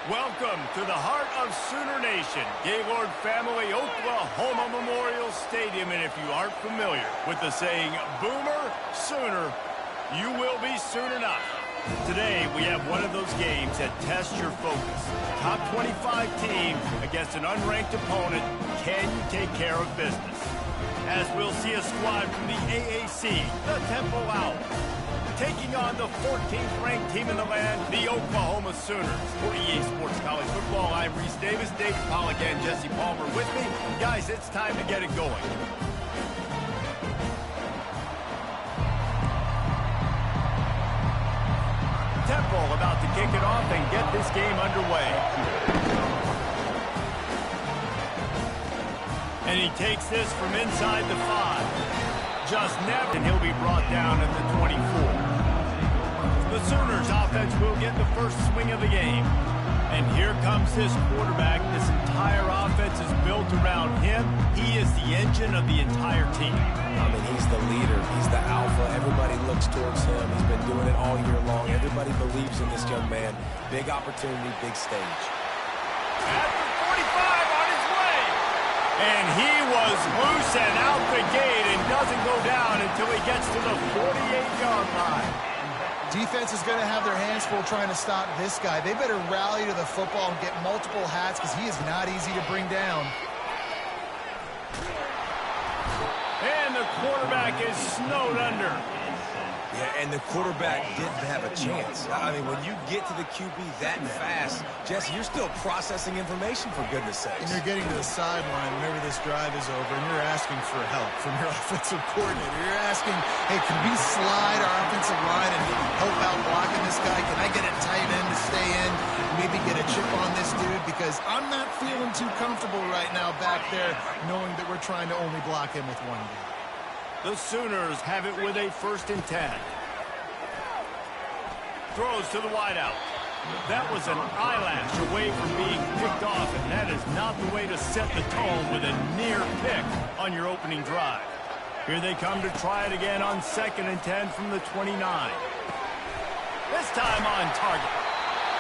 Welcome to the heart of Sooner Nation, Gaylord Family Oklahoma Memorial Stadium. And if you aren't familiar with the saying, Boomer Sooner, you will be soon enough. Today, we have one of those games that tests your focus. Top 25 team against an unranked opponent. Can you take care of business? As we'll see a squad from the AAC, the Temple Owls, taking on the 14th ranked team in the land, the Oklahoma Sooners. For EA Sports College Football, I'm Reese Davis, David Pollock, and Jesse Palmer with me. Guys, it's time to get it going. Temple about to kick it off and get this game underway. And he takes this from inside the 5. Just never, and he'll be brought down at the 24. The Sooners offense will get the first swing of the game. And here comes this quarterback. This entire offense is built around him. He is the engine of the entire team. I mean, he's the leader. He's the alpha. Everybody looks towards him. He's been doing it all year long. Everybody believes in this young man. Big opportunity, big stage. At the 45 on his way. And he was loose and out the gate and doesn't go down until he gets to the 48-yard line. Defense is going to have their hands full trying to stop this guy. They better rally to the football and get multiple hats because he is not easy to bring down. And the quarterback is snowed under. Yeah, and the quarterback didn't have a chance. I mean, when you get to the QB that fast, Jesse, you're still processing information, for goodness sakes. And you're getting to the sideline whenever this drive is over, and you're asking for help from your offensive coordinator. You're asking, hey, can we slide our offensive line and help out blocking this guy? Can I get a tight end to stay in? Maybe get a chip on this dude? Because I'm not feeling too comfortable right now back there knowing that we're trying to only block him with one guy. The Sooners have it with a 1st and 10. Throws to the wideout. That was an eyelash away from being picked off, and that is not the way to set the tone with a near pick on your opening drive. Here they come to try it again on 2nd and 10 from the 29. This time on target.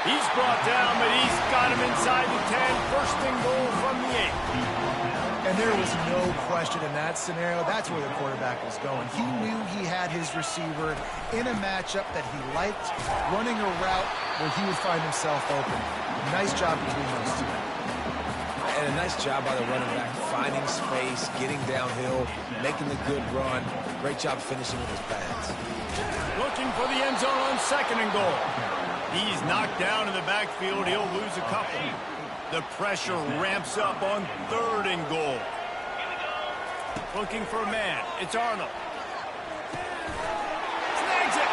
He's brought down, but he's got him inside the 10. 1st and goal from the 8. And there was no question in that scenario. That's where the quarterback was going. He knew he had his receiver in a matchup that he liked, running a route where he would find himself open. Nice job between those two. And a nice job by the running back, finding space, getting downhill, making the good run. Great job finishing with his pads. Looking for the end zone on 2nd and goal. He's knocked down in the backfield. He'll lose a couple. The pressure ramps up on 3rd and goal. Looking for a man. It's Arnold. Snags it.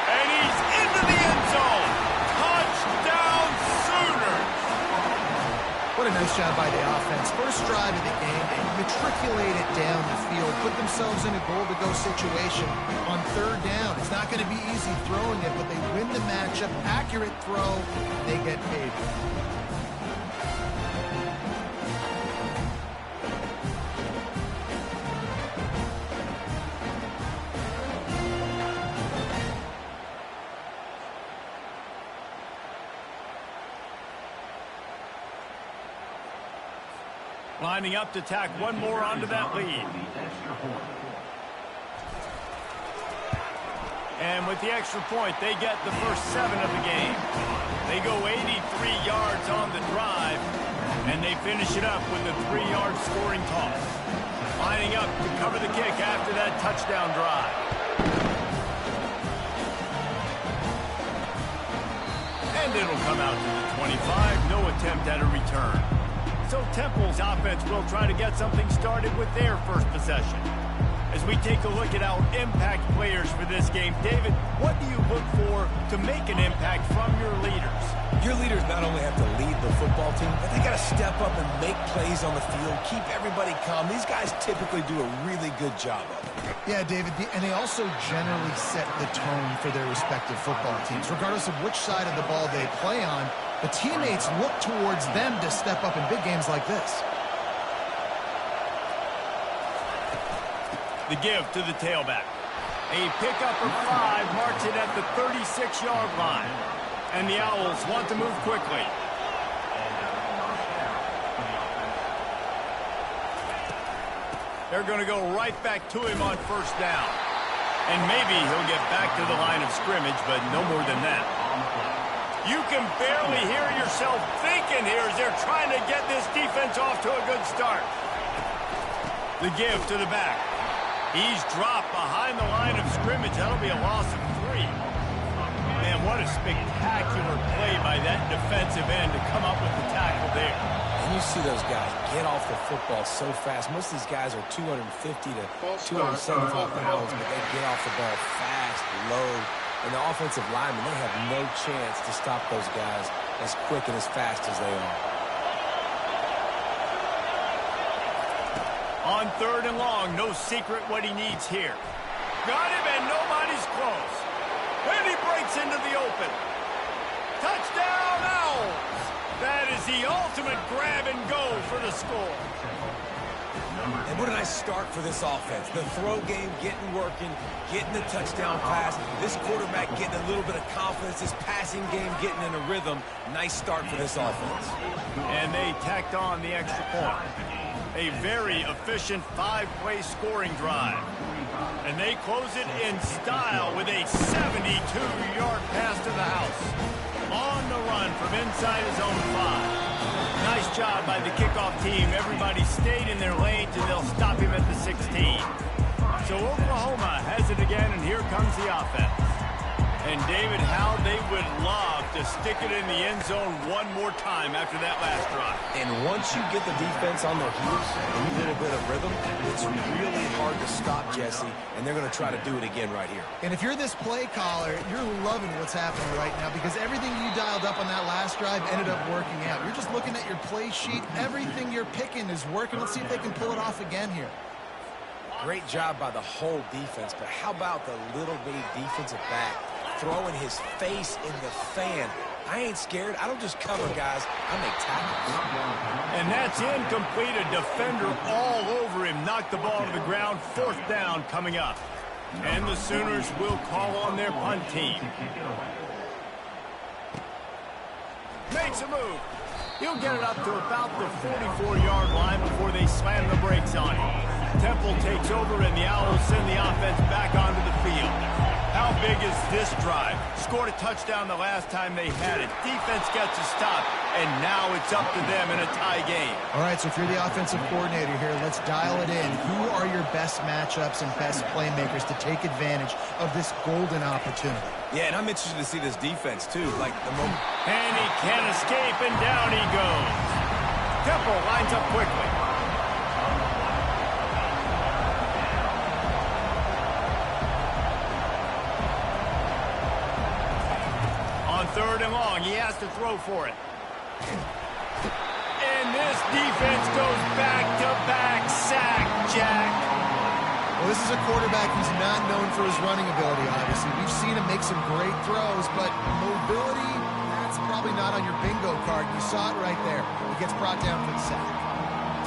And he's into the end zone. Touchdown, Sooners. What a nice job by the offense. First drive of the game, they matriculated down the field, put themselves in a goal-to-go situation on 3rd down. It's not going to be easy throwing it, but they win the matchup. Accurate throw, they get paid. Lining up to tack one more onto that lead. And with the extra point, they get the first 7 of the game. They go 83 yards on the drive, and they finish it up with a 3-yard scoring toss. Lining up to cover the kick after that touchdown drive. And it'll come out to the 25. No attempt at a return. So Temple's offense will try to get something started with their first possession. As we take a look at our impact players for this game, David, what do you look for to make an impact from your leaders? Your leaders not only have to lead the football team, but they got to step up and make plays on the field, keep everybody calm. These guys typically do a really good job of it. Yeah, David, and they also generally set the tone for their respective football teams. Regardless of which side of the ball they play on, the teammates look towards them to step up in big games like this. The give to the tailback. A pickup of 5 marks it at the 36-yard line. And the Owls want to move quickly. They're going to go right back to him on first down. And maybe he'll get back to the line of scrimmage, but no more than that. You can barely hear yourself thinking here as they're trying to get this defense off to a good start. The give to the back. He's dropped behind the line of scrimmage. That'll be a loss of 3. Man, what a spectacular play by that defensive end to come up with the tackle there. And you see those guys get off the football so fast. Most of these guys are 250 to 275 pounds, but they get off the ball fast, low. And the offensive linemen, they have no chance to stop those guys as quick and as fast as they are. On 3rd and long, no secret what he needs here. Got him, and nobody's close. And he breaks into the open. Touchdown, Owls! That is the ultimate grab and go for the score. And what a nice start for this offense. The throw game getting working, getting the touchdown pass. This quarterback getting a little bit of confidence. This passing game getting in a rhythm. Nice start for this offense. And they tacked on the extra point. A very efficient 5-play scoring drive. And they close it in style with a 72-yard pass to the house. On the run from inside his own 5. Nice job by the kickoff team. Everybody stayed in their lanes, and they'll stop him at the 16. So Oklahoma has it again, and here comes the offense. And, David, how they would love to stick it in the end zone one more time after that last drive. And once you get the defense on their heels and you get a bit of rhythm, it's really hard to stop, Jesse, and they're going to try to do it again right here. And if you're this play caller, you're loving what's happening right now because everything you dialed up on that last drive ended up working out. You're just looking at your play sheet. Everything you're picking is working. Let's see if they can pull it off again here. Great job by the whole defense, but how about the little bitty defensive back throwing his face in the fan? I ain't scared. I don't just cover guys. I make tackles. And that's incomplete. A defender all over him. Knocked the ball to the ground. 4th down coming up. And the Sooners will call on their punt team. Makes a move. He'll get it up to about the 44-yard line before they slam the brakes on him. Temple takes over, and the Owls send the offense back onto the field. How big is this drive? Scored a touchdown the last time they had it. Defense gets a stop, and now it's up to them in a tie game. All right, so if you're the offensive coordinator here, let's dial it in. Who are your best matchups and best playmakers to take advantage of this golden opportunity? Yeah, and I'm interested to see this defense, too. Like the moment. And he can't escape, and down he goes. Temple lines up quickly. On 3rd and long, he has to throw for it. And this defense goes back-to-back sack, Jack. Well, this is a quarterback who's not known for his running ability, obviously. We've seen him make some great throws, but mobility, that's probably not on your bingo card. You saw it right there. He gets brought down for the sack.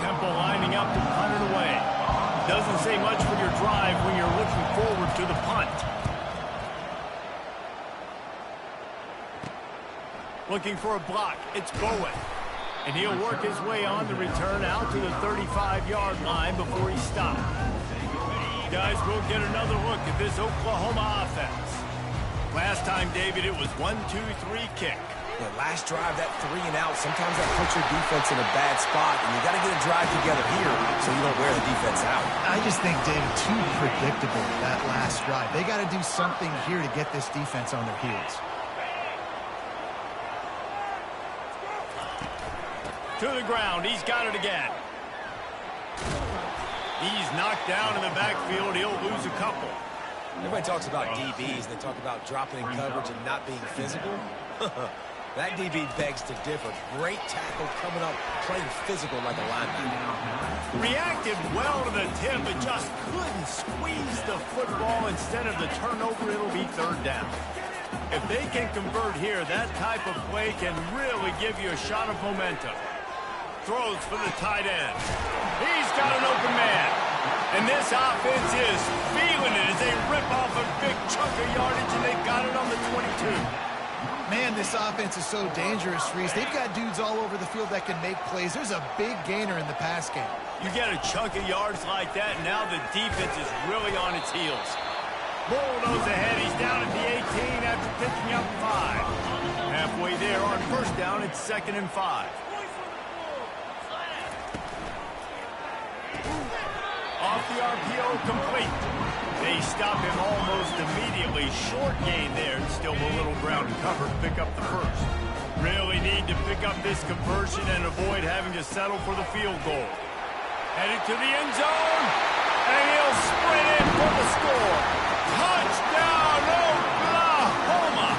Temple lining up to punt it away. Doesn't say much for your drive when you're looking forward to the punt. Looking for a block. It's Bowen. And he'll work his way on the return out to the 35-yard line before he stops. Guys, we'll get another look at this Oklahoma offense. Last time, David, it was 1-2-3 kick. The last drive, that 3 and out, sometimes that puts your defense in a bad spot, and you got to get a drive together here so you don't wear the defense out. I just think, David, too predictable that last drive. They got to do something here to get this defense on their heels. To the ground. He's got it again. He's knocked down in the backfield. He'll lose a couple. Everybody talks about DBs, and they talk about dropping in coverage and not being physical. That DB begs to differ. Great tackle coming up, playing physical like a linebacker. Reacted well to the tip, but just couldn't squeeze the football. Instead of the turnover, it'll be 3rd down. If they can convert here, that type of play can really give you a shot of momentum. Throws for the tight end. He's got an open man. And this offense is feeling it as they rip off a big chunk of yardage, and they've got it on the 22. Man, this offense is so dangerous, Reese. They've got dudes all over the field that can make plays. There's a big gainer in the pass game. You get a chunk of yards like that, and now the defense is really on its heels. Bulldoze ahead. He's down at the 18 after picking up 5. Halfway there on first down, it's 2nd and 5. Off the RPO, complete. They stop him almost immediately. Short gain there, and still a little ground to cover to pick up the first. Really need to pick up this conversion and avoid having to settle for the field goal. Headed to the end zone, and he'll sprint in for the score. Touchdown, Oklahoma!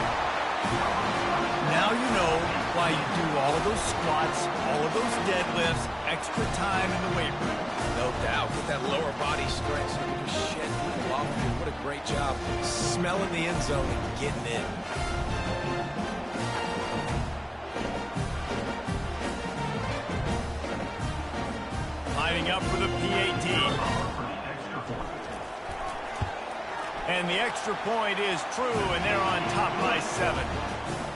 Now you know why you do all of those squats, all of those deadlifts, extra time in the weight room. No doubt. With that lower body stretch, so you just shed people off of you. What a great job smelling the end zone and getting in. Lining up for the PAT. And the extra point is true, and they're on top by 7.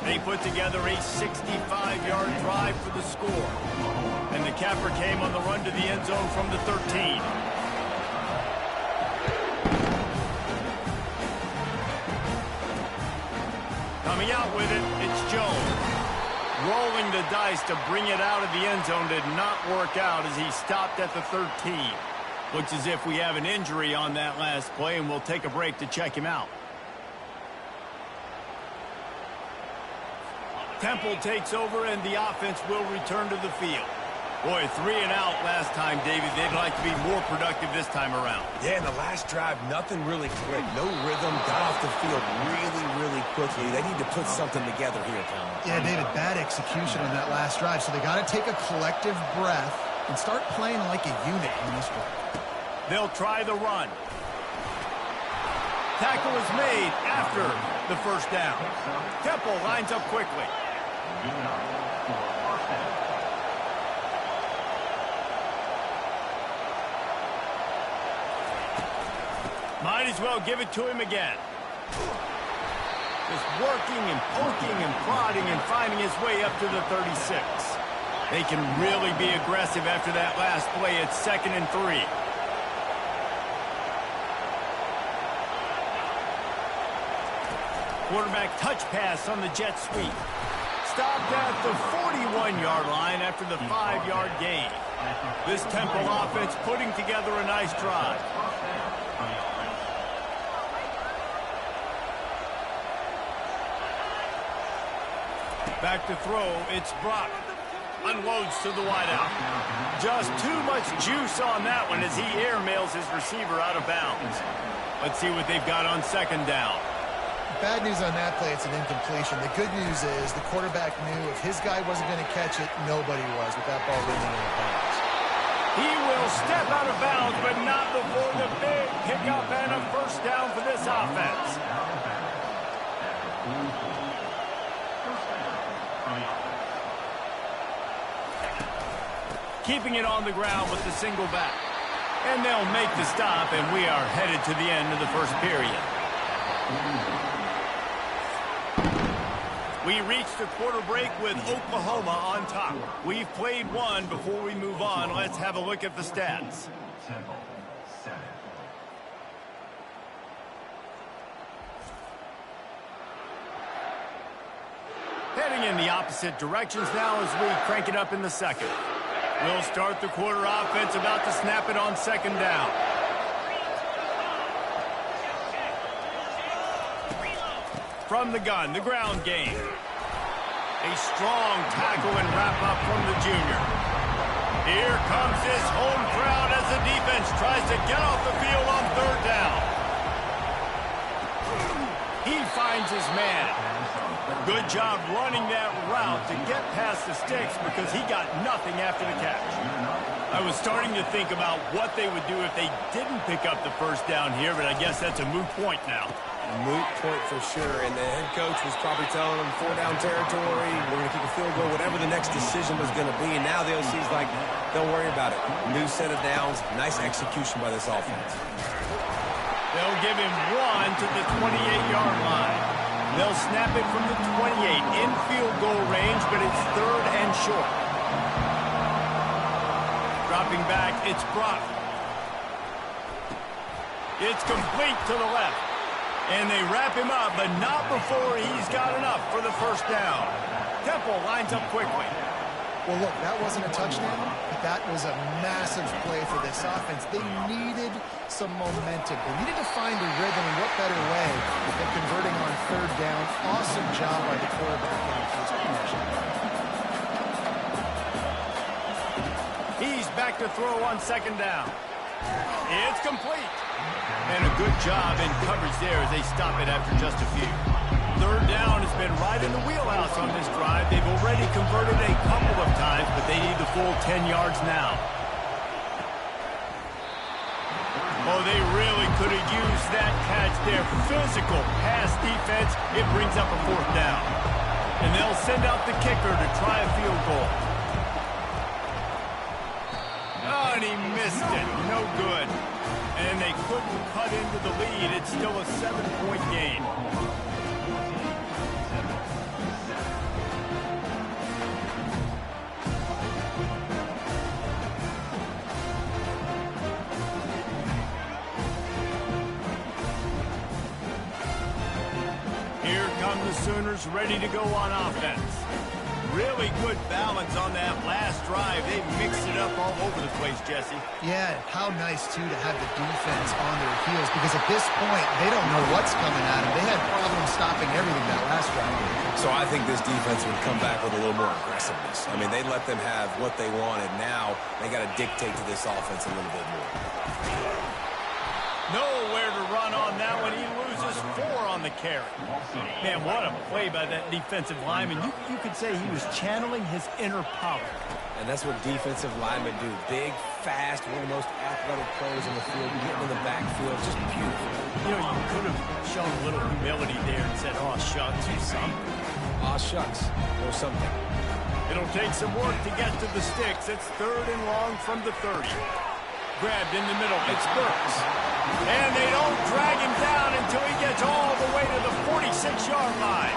They put together a 65-yard drive for the score. And the capper came on the run to the end zone from the 13. Coming out with it, it's Jones. Rolling the dice to bring it out of the end zone did not work out as he stopped at the 13. Looks as if we have an injury on that last play, and we'll take a break to check him out. Temple takes over, and the offense will return to the field. Boy, 3 and out last time, David. They'd like to be more productive this time around. Yeah, in the last drive, nothing really clicked. No rhythm, got off the field really quickly. They need to put something together here, Tom. Yeah, David, bad execution on that last drive, so they got to take a collective breath and start playing like a unit on this one. They'll try the run. Tackle is made after the first down. Temple lines up quickly. Might as well give it to him again. Just working and poking and prodding and finding his way up to the 36. They can really be aggressive after that last play. It's 2nd and 3. Quarterback touch pass on the jet sweep. Stopped at the 41-yard line after the 5-yard gain. This Temple offense putting together a nice drive. Back to throw, it's Brock. Unloads to the wideout. Just too much juice on that one as he airmails his receiver out of bounds. Let's see what they've got on 2nd down. Bad news on that play, it's an incompletion. The good news is the quarterback knew if his guy wasn't going to catch it, nobody was with that ball rolling out of bounds. He will step out of bounds, but not before the big pickup and a first down for this offense. Keeping it on the ground with the single back. And they'll make the stop, and we are headed to the end of the first period. We reached a quarter break with Oklahoma on top. We've played one. Before we move on, let's have a look at the stats. Heading in the opposite directions now as we crank it up in the second. We'll start the quarter offense, about to snap it on 2nd down. From the gun, the ground game. A strong tackle and wrap-up from the junior. Here comes his home crowd as the defense tries to get off the field on 3rd down. He finds his man. Good job running that route to get past the sticks because he got nothing after the catch. I was starting to think about what they would do if they didn't pick up the first down here, but I guess that's a moot point now. Moot point for sure, and the head coach was probably telling them 4-down territory, we're going to kick a field goal, whatever the next decision was going to be, and now the OC's like, don't worry about it. New set of downs, nice execution by this offense. They'll give him 1 to the 28-yard line. They'll snap it from the 28 in field goal range, but it's 3rd and short. Dropping back, it's Brock. It's complete to the left. And they wrap him up, but not before he's got enough for the first down. Temple lines up quickly. Well, look, that wasn't a touchdown, but that was a massive play for this offense. They needed some momentum. They needed to find a rhythm, and what better way than converting on third down. Awesome job by the quarterback in the first possession. He's back to throw on second down. It's complete. And a good job in coverage there as they stop it after just a few. Third down has been right in the wheelhouse on this drive. They've already converted a couple of times, but they need the full 10 yards now. Oh, they really could have used that catch there. Physical pass defense. It brings up a fourth down. And they'll send out the kicker to try a field goal. Oh, and he missed it. No good. And they couldn't cut into the lead. It's still a 7-point game. Here come the Sooners ready to go on offense. Really good balance on that last drive. They mixed it up all over the place, Jesse. Yeah, how nice, too, to have the defense on their heels, because at this point, they don't know what's coming at them. They had problems stopping everything that last drive. So I think this defense would come back with a little more aggressiveness. I mean, they let them have what they wanted. Now they got to dictate to this offense a little bit more. Nowhere to run on that one. He loses 4 on the carry. Man, what a play by that defensive lineman. You could say he was channeling his inner power. And that's what defensive linemen do. Big, fast, one of the most athletic players in the field. Getting in the backfield, just beautiful. You know, you could have shown a little humility there and said, oh, shucks, or something. Aw, shucks, or something. It'll take some work to get to the sticks. It's 3rd and long from the 30. Grabbed in the middle. It's Burks. And they don't drag him down until he gets all the way to the 46-yard line.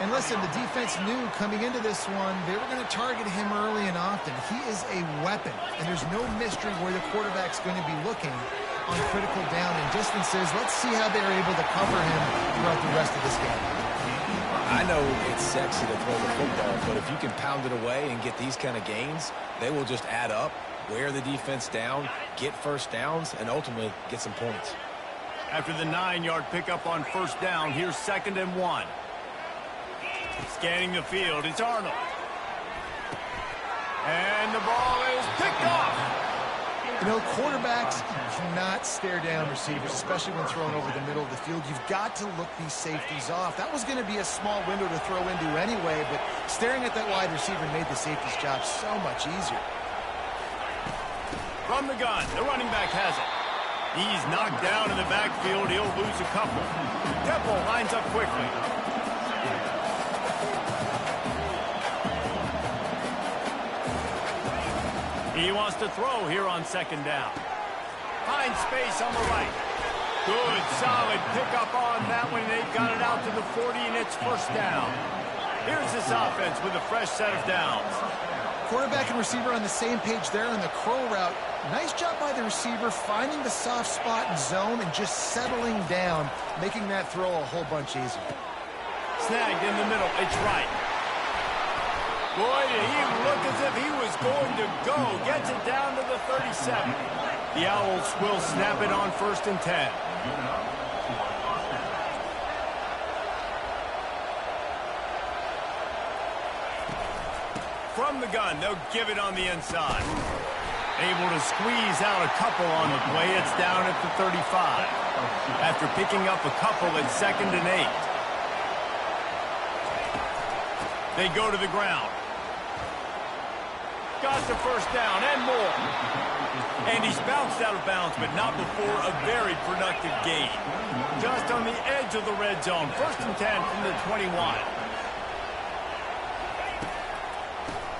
And listen, the defense knew coming into this one, they were going to target him early and often. He is a weapon, and there's no mystery where the quarterback's going to be looking on critical down and distances. Let's see how they're able to cover him throughout the rest of this game. I know it's sexy to throw the football, but if you can pound it away and get these kind of gains, they will just add up, wear the defense down, get first downs, and ultimately get some points. After the 9-yard pickup on first down, here's 2nd and 1. Scanning the field, it's Arnold. And the ball is picked off. You know, quarterbacks cannot stare down receivers, especially when thrown over the middle of the field. You've got to look these safeties off. That was going to be a small window to throw into anyway, but staring at that wide receiver made the safety's job so much easier. From the gun, the running back has it. He's knocked down in the backfield. He'll lose a couple. Temple lines up quickly. He wants to throw here on 2nd down. Finds space on the right. Good, solid pickup on that one. They've got it out to the 40, and it's first down. Here's this offense with a fresh set of downs. Quarterback and receiver on the same page there on the curl route. Nice job by the receiver finding the soft spot and zone and just settling down, making that throw a whole bunch easier. Snagged in the middle. It's right. Boy, did he look as if he was going to go. Gets it down to the 37. The Owls will snap it on 1st and 10. From the gun, they'll give it on the inside. Able to squeeze out a couple on the play. It's down at the 35. After picking up a couple at 2nd and 8. They go to the ground. Got the first down and more. And he's bounced out of bounds, but not before a very productive gain. Just on the edge of the red zone. 1st and 10 from the 21.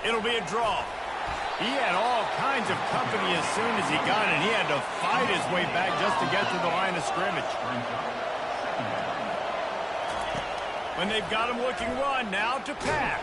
It'll be a draw. He had all kinds of company as soon as he got it. He had to fight his way back just to get to the line of scrimmage. When they've got him looking run, now to pass.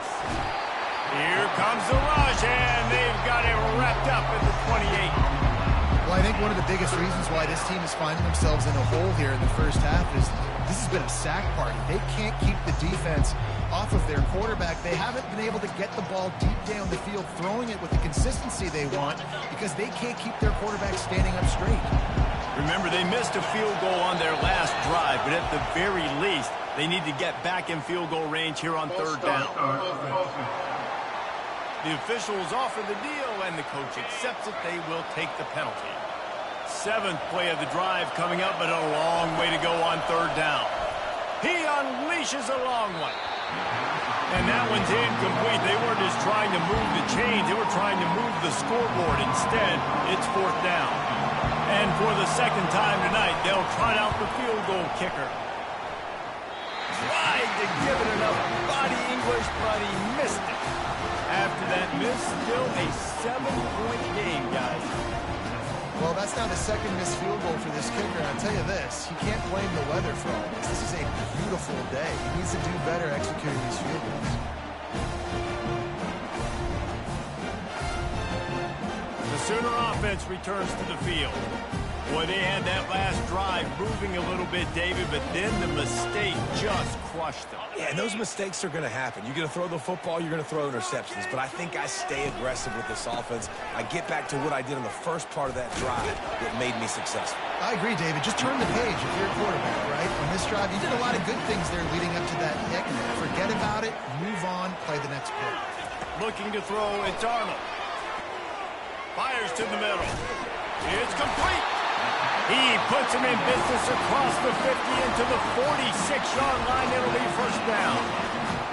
Here comes the rush, and they've got it wrapped up at the 28. Well, I think one of the biggest reasons why this team is finding themselves in a hole here in the first half is this has been a sack party. They can't keep the defense off of their quarterback. They haven't been able to get the ball deep down the field, throwing it with the consistency they want because they can't keep their quarterback standing up straight. Remember, they missed a field goal on their last drive, but at the very least, they need to get back in field goal range here on third down. The officials offer the deal, and the coach accepts it. They will take the penalty. 7th play of the drive coming up, but a long way to go on third down. He unleashes a long one. And that one's incomplete. They weren't just trying to move the chains. They were trying to move the scoreboard. Instead, it's 4th down. And for the second time tonight, they'll trot out the field goal kicker. Tried to give it enough body English, but he missed it. After that miss, still a 7-point game, guys. Well, that's now the second missed field goal for this kicker. And I'll tell you this, he can't blame the weather for all this. This is a beautiful day. He needs to do better executing these field goals. The Sooner offense returns to the field. Boy, they had that last drive moving a little bit, David, but then the mistake just crushed them. Yeah, and those mistakes are going to happen. You're going to throw the football, you're going to throw interceptions. But I think I stay aggressive with this offense. I get back to what I did in the first part of that drive that made me successful. I agree, David. Just turn the page if you're a quarterback, right? On this drive, you did a lot of good things there leading up to that hit. Forget about it, move on, play the next play. Looking to throw, it's Arnold. Fires to the middle. It's complete. He puts him in business across the 50 into the 46-yard line. It'll be first down.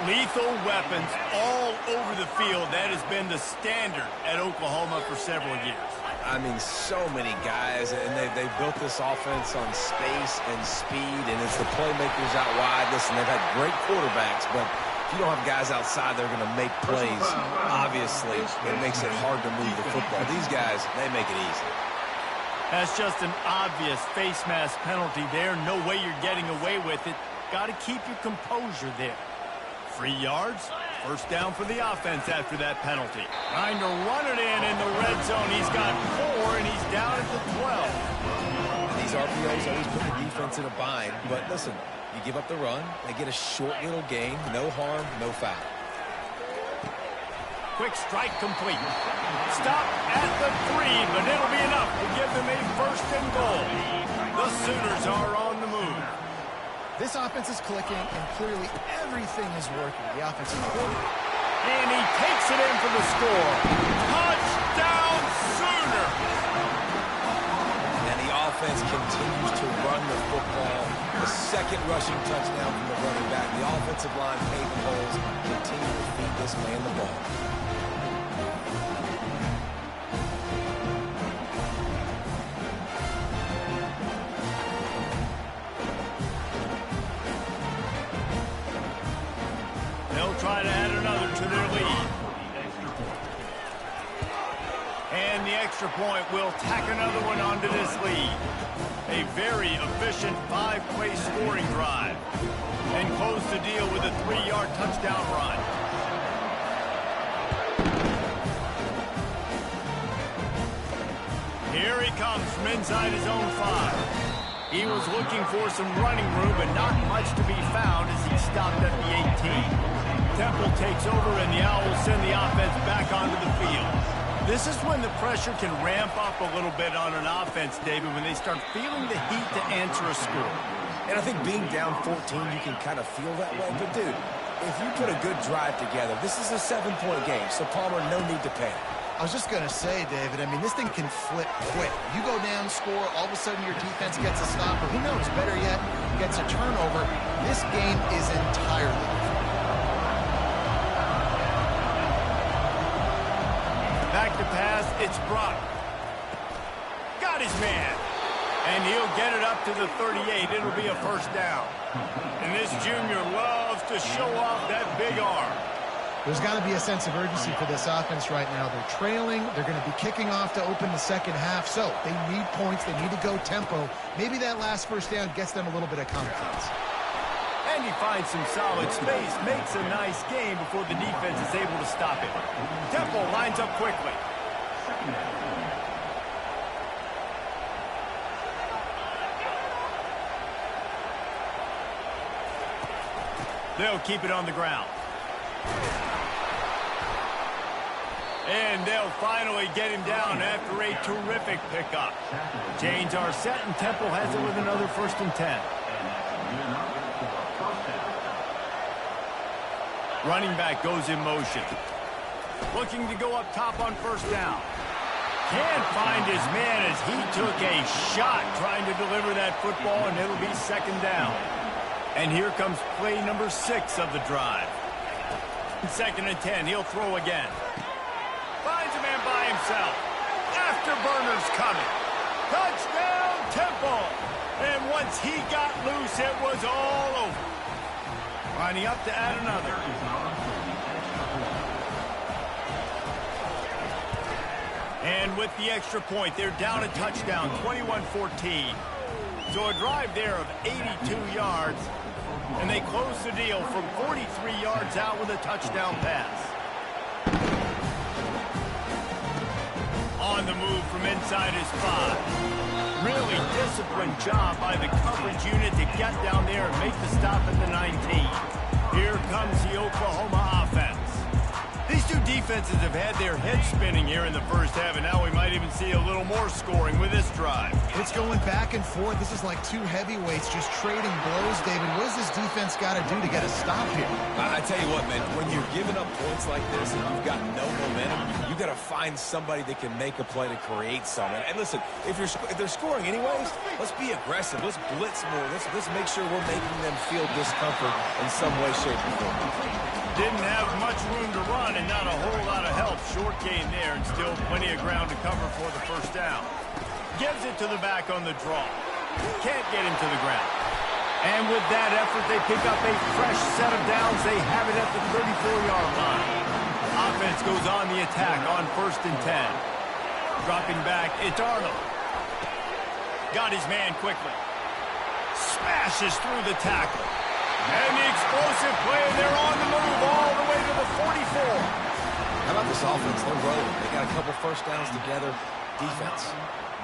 Lethal weapons all over the field. That has been the standard at Oklahoma for several years. I mean, so many guys, and they've built this offense on space and speed, and it's the playmakers out wide. Listen, they've had great quarterbacks, but if you don't have guys outside that are going to make plays, obviously, it makes it hard to move the football. These guys, they make it easy. That's just an obvious face mask penalty there. No way you're getting away with it. Got to keep your composure there. 3 yards. First down for the offense after that penalty. Trying to run it in the red zone. He's got 4, and he's down at the 12. These RPOs always put the defense in a bind. But listen, you give up the run, they get a short little gain. No harm, no foul. Quick strike complete. Stop at the 3, but it'll be enough to give them a first and goal. The Sooners are on the move. This offense is clicking, and clearly everything is working. The offensive coordinator. And he takes it in for the score. Touchdown, Sooner! And the offense continues to run the football. The second rushing touchdown from the running back. The offensive line paving holes. Continue to feed this man the ball. Try to add another to their lead. And the extra point will tack another one onto this lead. A very efficient 5-play scoring drive. And close the deal with a 3-yard touchdown run. Here he comes from inside his own 5. He was looking for some running room, but not much to be found as he stopped at the 18. Temple takes over, and the Owls send the offense back onto the field. This is when the pressure can ramp up a little bit on an offense, David, when they start feeling the heat to answer a score. And I think being down 14, you can kind of feel that way. But, dude, if you put a good drive together, this is a 7-point game, so Palmer, no need to panic. I was just going to say, David, I mean, this thing can flip quick. You go down, score, all of a sudden your defense gets a stop, or who knows, better yet, gets a turnover. This game is entirely different. Back to pass, it's Brock. Got his man. And he'll get it up to the 38. It'll be a first down. And this junior loves to show off that big arm. There's got to be a sense of urgency for this offense right now. They're trailing. They're going to be kicking off to open the second half. So they need points. They need to go tempo. Maybe that last first down gets them a little bit of confidence. And he finds some solid space, makes a nice game before the defense is able to stop it. Temple lines up quickly. They'll keep it on the ground. And they'll finally get him down after a terrific pickup. Chains are set, and Temple has it with another 1st and 10. Running back goes in motion. Looking to go up top on 1st down. Can't find his man as he took a shot trying to deliver that football, and it'll be 2nd down. And here comes play number 6 of the drive. 2nd and 10, he'll throw again. Finds a man by himself. Afterburners coming. Touchdown, Temple. And once he got loose, it was all over. Lining up to add another. And with the extra point, they're down a touchdown, 21-14. So a drive there of 82 yards. And they close the deal from 43 yards out with a touchdown pass. On the move from inside his 5. Really disciplined job by the coverage unit to get down there and make the stop at the 19. Here comes the Oklahoma offense. These two defenses have had their heads spinning here in the 1st half, and now we might even see a little more scoring with this drive. It's going back and forth. This is like two heavyweights just trading blows, David. What does this defense got to do to get a stop here? I tell you what, man, when you're giving up points like this and you've got no momentum, you got to find somebody that can make a play to create something. And listen, if they're scoring anyways, let's be aggressive. Let's blitz more. Let's make sure we're making them feel discomfort in some way, shape, or form. Didn't have much room to run and not a whole lot of help. Short gain there and still plenty of ground to cover for the 1st down. Gives it to the back on the draw. Can't get him to the ground. And with that effort, they pick up a fresh set of downs. They have it at the 34-yard line. Offense goes on the attack on 1st and 10. Dropping back, it's Arnold. Got his man quickly. Smashes through the tackle. And the explosive play, they're on the move all the way to the 44. How about this offense? They're rolling. They got a couple 1st downs together. Defense.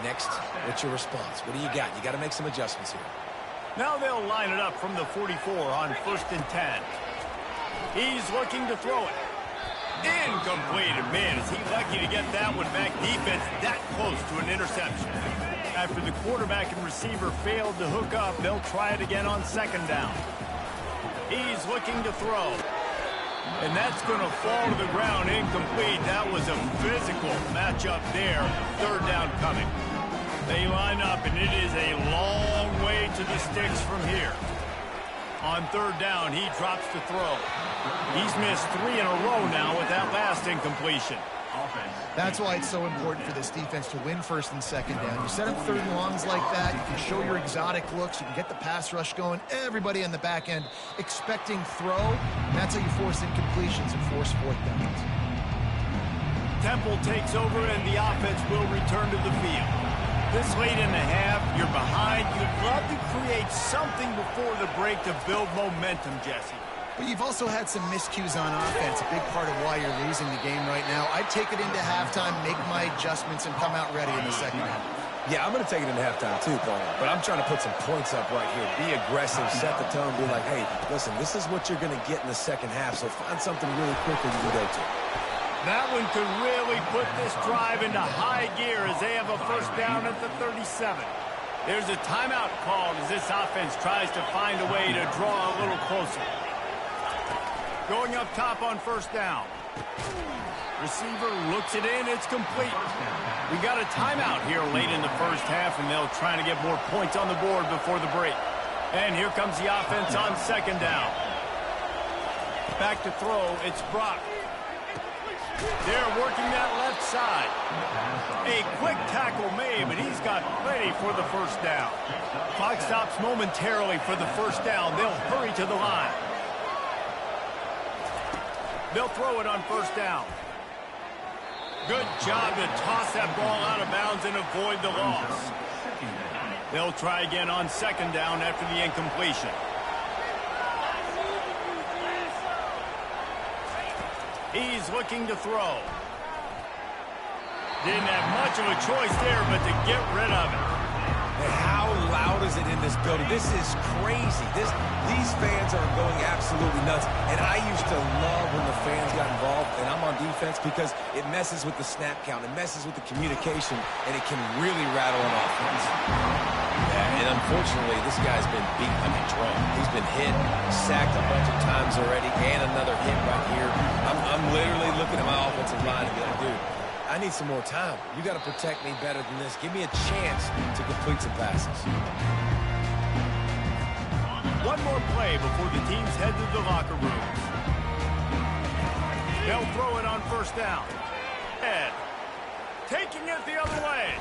Next, what's your response? What do you got? You got to make some adjustments here. Now they'll line it up from the 44 on 1st and 10. He's looking to throw it. Incomplete. Man, is he lucky to get that one back. Defense that close to an interception. After the quarterback and receiver failed to hook up, they'll try it again on 2nd down. He's looking to throw. And that's going to fall to the ground incomplete. That was a physical matchup there. 3rd down coming. They line up, and it is a long way to the sticks from here. On 3rd down, he drops to throw. He's missed 3 in a row now with that last incompletion. That's why it's so important for this defense to win 1st and 2nd down. You set up 3rd and longs like that, you can show your exotic looks, you can get the pass rush going, everybody on the back end expecting throw, and that's how you force incompletions and force 4th downs. Temple takes over, and the offense will return to the field. This late in the half, you're behind. You'd love to create something before the break to build momentum, Jesse. But you've also had some miscues on offense, a big part of why you're losing the game right now. I'd take it into halftime, make my adjustments, and come out ready in the 2nd half. Yeah, I'm going to take it into halftime too, Paul. But I'm trying to put some points up right here. Be aggressive, set the tone, be like, hey, listen, this is what you're going to get in the 2nd half, so find something really quick that you can go to. That one could really put this drive into high gear as they have a 1st down at the 37. There's a timeout called as this offense tries to find a way to draw a little closer. Going up top on 1st down. Receiver looks it in. It's complete. We got a timeout here late in the 1st half, and they'll try to get more points on the board before the break. And here comes the offense on 2nd down. Back to throw. It's Brock. They're working that left side. A quick tackle made, but he's got plenty for the 1st down. Clock stops momentarily for the 1st down. They'll hurry to the line. They'll throw it on 1st down. Good job to toss that ball out of bounds and avoid the loss. They'll try again on 2nd down after the incompletion. He's looking to throw. Didn't have much of a choice there, but to get rid of it. And how loud is it in this building? This is crazy. These fans are going absolutely nuts. And I used to love when the fans got involved, and I'm on defense, because it messes with the snap count. It messes with the communication, and it can really rattle an offense. Yeah, and unfortunately, this guy's been beat like a drum. He's been hit, sacked a bunch of times already, and another hit right here. I'm literally looking at my offensive line and going, dude, I need some more time. You got to protect me better than this. Give me a chance to complete some passes. One more play before the teams head to the locker rooms. They'll throw it on first down. Ed taking it the other way.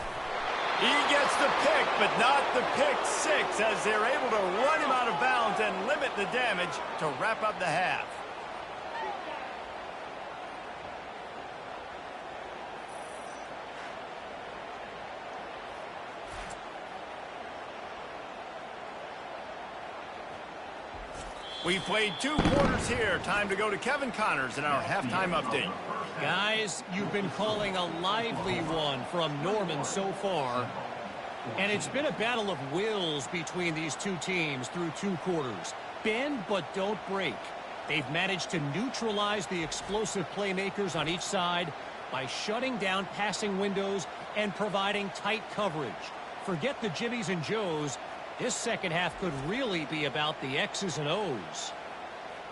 He gets the pick, but not the pick six, as they're able to run him out of bounds and limit the damage to wrap up the half. We played 2 quarters here. Time to go to Kevin Connors in our halftime update. Guys, you've been calling a lively one from Norman so far. And it's been a battle of wills between these two teams through 2 quarters. Bend but don't break. They've managed to neutralize the explosive playmakers on each side by shutting down passing windows and providing tight coverage. Forget the Jimmies and Joes. This second half could really be about the X's and O's.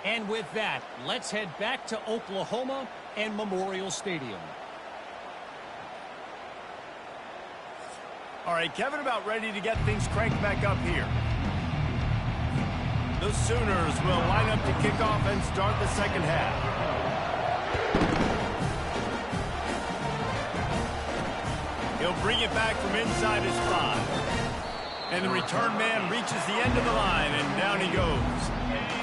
And with that, let's head back to Oklahoma and Memorial Stadium. All right, Kevin, about ready to get things cranked back up here. The Sooners will line up to kick off and start the second half. He'll bring it back from inside his 5. And the return man reaches the end of the line, and down he goes.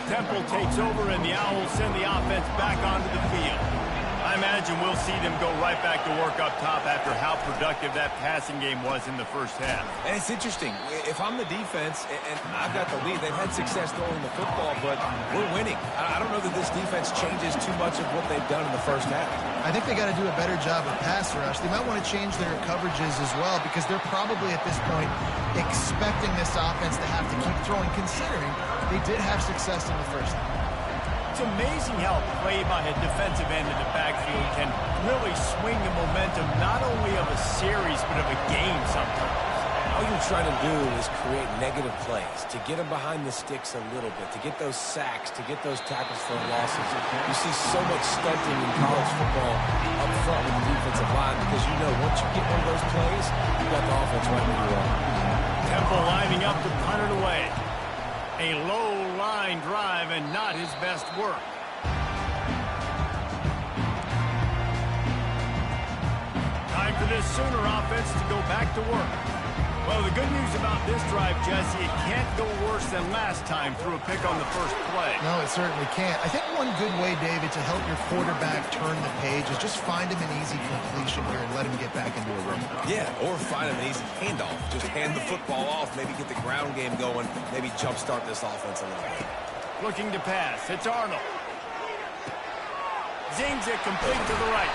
Temple takes over, and the Owls send the offense back onto the field. I imagine we'll see them go right back to work up top after how productive that passing game was in the first half. And it's interesting. If I'm the defense and I've got the lead, they've had success throwing the football, but we're winning. I don't know that this defense changes too much of what they've done in the first half. I think they got to do a better job of pass rush. They might want to change their coverages as well, because they're probably at this point expecting this offense to have to keep throwing, considering they did have success in the first half. It's amazing how play by a defensive end in the backfield can really swing the momentum not only of a series but of a game sometimes. All you're trying to do is create negative plays, to get them behind the sticks a little bit, to get those sacks, to get those tackles for losses. You see so much stunting in college football up front with the defensive line, because you know once you get one of those plays, you got the offense right where you are. Temple lining up to punt it away. A low line drive and not his best work. Time for this Sooner offense to go back to work. Well, the good news about this drive, Jesse, it can't go worse than last time through a pick on the first play. No, it certainly can't. I think one good way, David, to help your quarterback turn the page is just find him an easy completion here and let him get back into a rhythm. Yeah, or find him an easy handoff. Just hand the football off, maybe get the ground game going, maybe jumpstart this offense a little bit. Looking to pass. It's Arnold. Zings it complete to the right.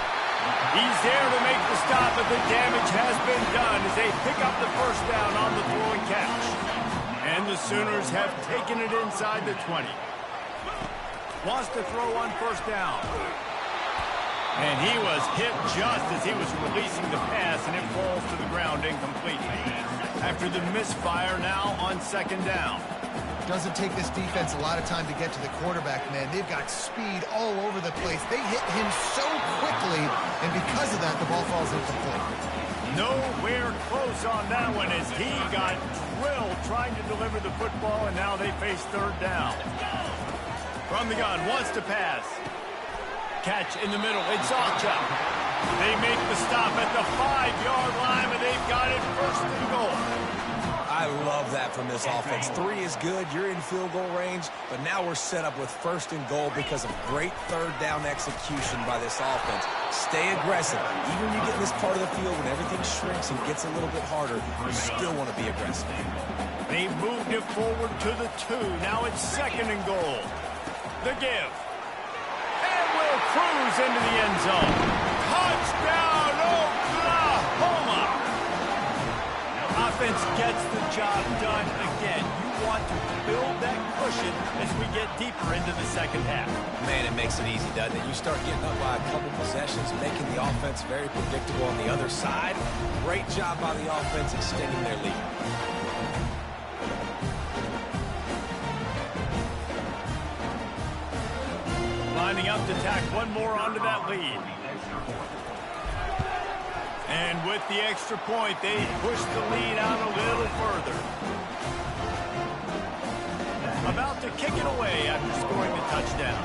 He's there to make the stop, but the damage has been done as they pick up the first down on the throw and catch. And the Sooners have taken it inside the 20. Wants to throw on first down. And he was hit just as he was releasing the pass, and it falls to the ground incompletely. After the misfire, now on second down. Doesn't take this defense a lot of time to get to the quarterback, man. They've got speed all over the place. They hit him so quickly, and because of that, the ball falls incomplete. Nowhere close on that one as he got drilled trying to deliver the football, and now they face third down. From the gun, wants to pass. Catch in the middle, it's Ocha. They make the stop at the 5-yard line, and they've got it first and goal. I love that from this offense. 3 is good. You're in field goal range, but now we're set up with first and goal because of great third down execution by this offense. Stay aggressive. Even when you get in this part of the field when everything shrinks and gets a little bit harder, you still want to be aggressive. They've moved it forward to the 2. Now it's second and goal. The give. And will cruise into the end zone. Touchdown, Oklahoma! Offense gets the job done again. You want to build that cushion as we get deeper into the second half. Man, it makes it easy, doesn't it? You start getting up by a couple possessions, making the offense very predictable on the other side. Great job by the offense extending their lead. Lining up to tack one more onto that lead. And with the extra point, they push the lead out a little further. About to kick it away after scoring the touchdown.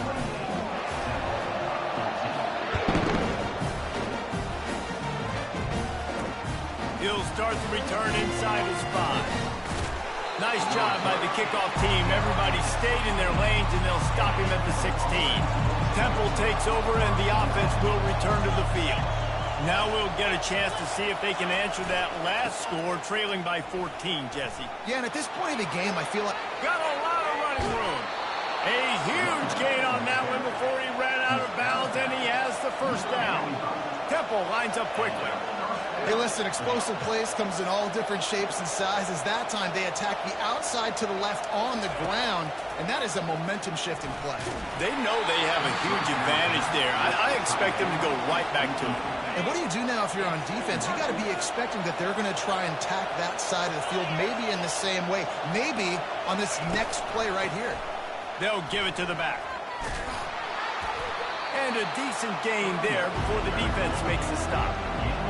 He'll start the return inside his 5. Nice job by the kickoff team. Everybody stayed in their lanes, and they'll stop him at the 16. Temple takes over, and the offense will return to the field. Now we'll get a chance to see if they can answer that last score, trailing by 14, Jesse. Yeah, and at this point in the game, I feel like... Got a lot of running room. A huge gain on that one before he ran out of bounds, and he has the first down. Temple lines up quickly. Hey, listen, explosive plays comes in all different shapes and sizes. That time, they attack the outside to the left on the ground, and that is a momentum-shifting play. They know they have a huge advantage there. I expect them to go right back to it. And what do you do now if you're on defense? You got to be expecting that they're going to try and tack that side of the field, maybe in the same way, maybe on this next play right here. They'll give it to the back. And a decent gain there before the defense makes the stop.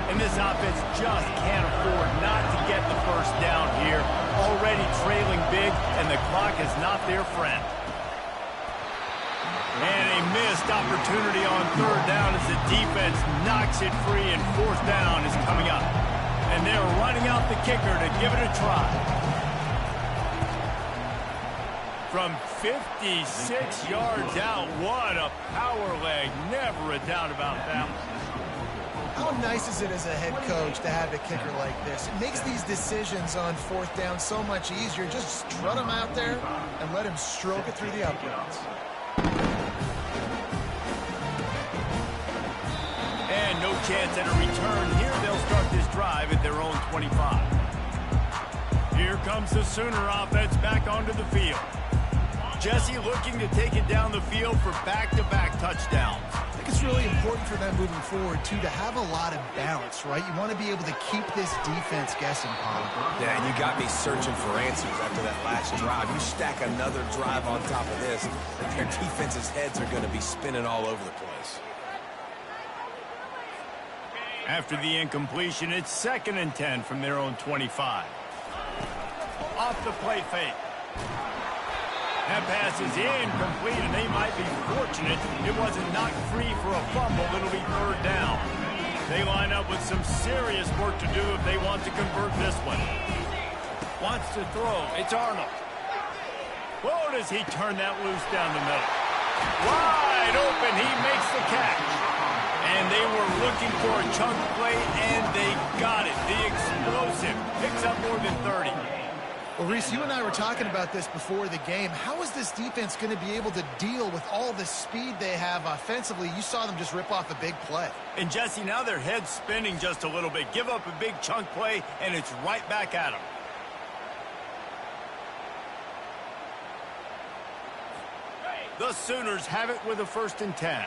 And this offense just can't afford not to get the first down here. Already trailing big, and the clock is not their friend. And a missed opportunity on third down as the defense knocks it free, and fourth down is coming up. And they're running out the kicker to give it a try. From 56 yards out, what a power leg. Never a doubt about that one. How nice is it as a head coach to have a kicker like this? It makes these decisions on fourth down so much easier. Just strut him out there and let him stroke it through the uprights. And no chance at a return here. They'll start this drive at their own 25. Here comes the Sooner offense back onto the field. Jesse looking to take it down the field for back-to-back touchdowns. I think it's really important for them moving forward, too, to have a lot of balance, right? You want to be able to keep this defense guessing, Paul. Yeah, and you got me searching for answers after that last drive. You stack another drive on top of this, and their defense's heads are going to be spinning all over the place. After the incompletion, it's 2nd and 10 from their own 25. Off the play fake. That pass is incomplete, and they might be fortunate it wasn't knocked free for a fumble. It'll be third down. They line up with some serious work to do if they want to convert this one. Wants to throw. It's Arnold. Whoa, does he turn that loose down the middle? Wide open. He makes the catch. And they were looking for a chunk play, and they got it. The explosive picks up more than 30. Well, Reese, you and I were talking about this before the game. How is this defense going to be able to deal with all the speed they have offensively? You saw them just rip off a big play. And, Jesse, now their head's spinning just a little bit. Give up a big chunk play, and it's right back at them. The Sooners have it with a 1st and 10.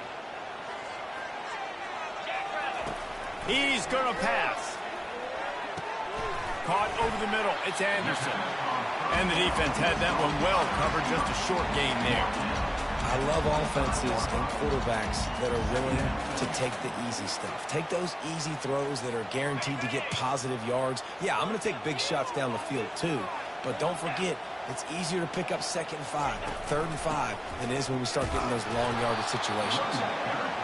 He's going to pass. Caught over the middle. It's Anderson. And the defense had that one well covered. Just a short gain there. I love offenses and quarterbacks that are willing to take the easy stuff. Take those easy throws that are guaranteed to get positive yards. Yeah, I'm going to take big shots down the field too. But don't forget, it's easier to pick up 2nd and 5, 3rd and 5 than it is when we start getting those long yardage situations.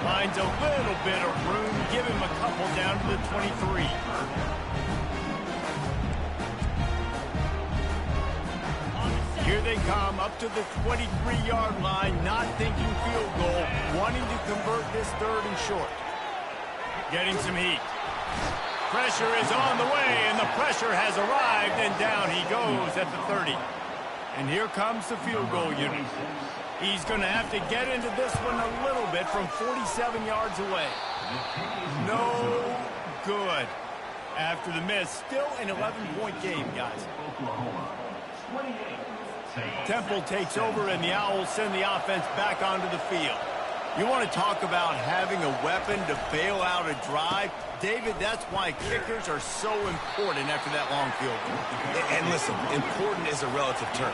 Finds a little bit of room. Give him a couple down to the 23. Here they come up to the 23-yard line, not thinking field goal, wanting to convert this 3rd and short. Getting some heat. Pressure is on the way, and the pressure has arrived, and down he goes at the 30. And here comes the field goal unit. He's going to have to get into this one a little bit from 47 yards away. No good. After the miss, still an 11-point game, guys. Temple takes over, and the Owls send the offense back onto the field. You want to talk about having a weapon to bail out a drive? David, that's why kickers are so important after that long field goal. And listen, important is a relative term.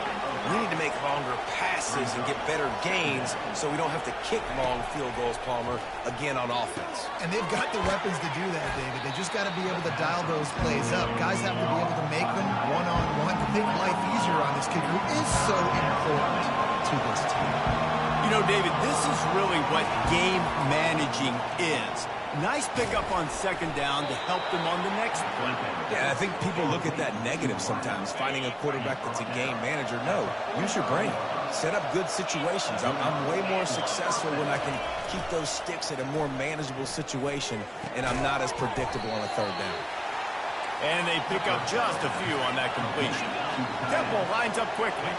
We need to make longer passes and get better gains so we don't have to kick long field goals, Palmer, again on offense. And they've got the weapons to do that, David. They just got to be able to dial those plays up. Guys have to be able to make them one-on-one to make life easier on this kicker, who is so important to this team. You know, David, this is really what game managing is. Nice pickup on second down to help them on the next play. Yeah, I think people look at that negative sometimes, finding a quarterback that's a game manager. No, use your brain. Set up good situations. I'm way more successful when I can keep those sticks at a more manageable situation, and I'm not as predictable on a third down. And they pick up just a few on that completion. Temple lines up quickly.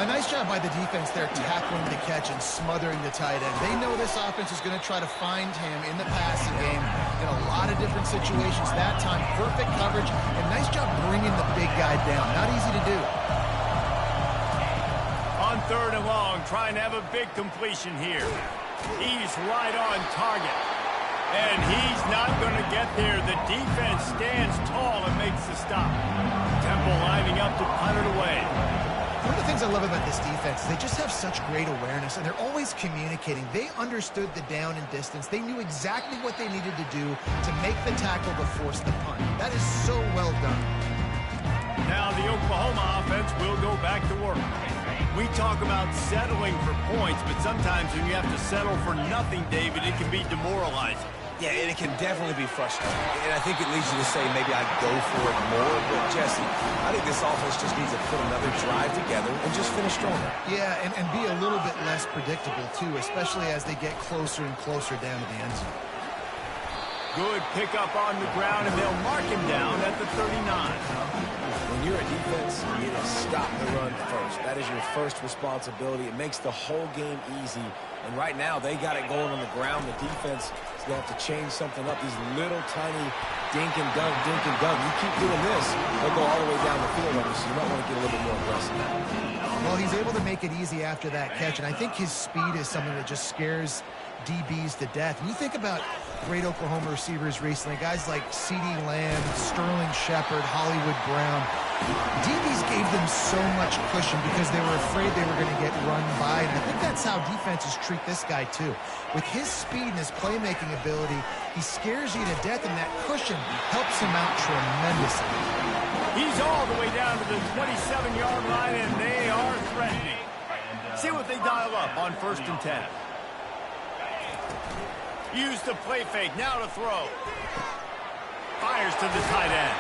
A nice job by the defense there, tackling the catch and smothering the tight end. They know this offense is going to try to find him in the passing game in a lot of different situations. That time, perfect coverage, and nice job bringing the big guy down. Not easy to do. On third and long, trying to have a big completion here. He's right on target. And he's not going to get there. The defense stands tall and makes the stop. Temple lining up to punt it away. One of the things I love about this defense is they just have such great awareness, and they're always communicating. They understood the down and distance. They knew exactly what they needed to do to make the tackle to force the punt. That is so well done. Now the Oklahoma offense will go back to work. We talk about settling for points, but sometimes when you have to settle for nothing, David, it can be demoralizing. Yeah, and it can definitely be frustrating. And I think it leads you to say maybe I'd go for it more. But, Jesse, I think this offense just needs to put another drive together and just finish stronger. Yeah, and be a little bit less predictable, too, especially as they get closer and closer down to the end zone. Good pickup on the ground, and they'll mark him down at the 39. When you're a defense, you need to stop the run first. That is your first responsibility. It makes the whole game easy. And right now, they got it going on the ground. The defense is going to have to change something up. These little tiny dink and dunk, dink and dunk. You keep doing this, they'll go all the way down the field on you, so you might want to get a little bit more aggressive. Well, he's able to make it easy after that catch, and I think his speed is something that just scares DBs to death. And you think about great Oklahoma receivers recently, guys like CeeDee Lamb, Sterling Shepard, Hollywood Brown. DBs gave them so much cushion because they were afraid they were going to get run by, and I think that's how defenses treat this guy too. With his speed and his playmaking ability, he scares you to death, and that cushion helps him out tremendously. He's all the way down to the 27-yard line, and they are threatening. See what they dial up on 1st and 10. Use the play fake, now to throw. Fires to the tight end.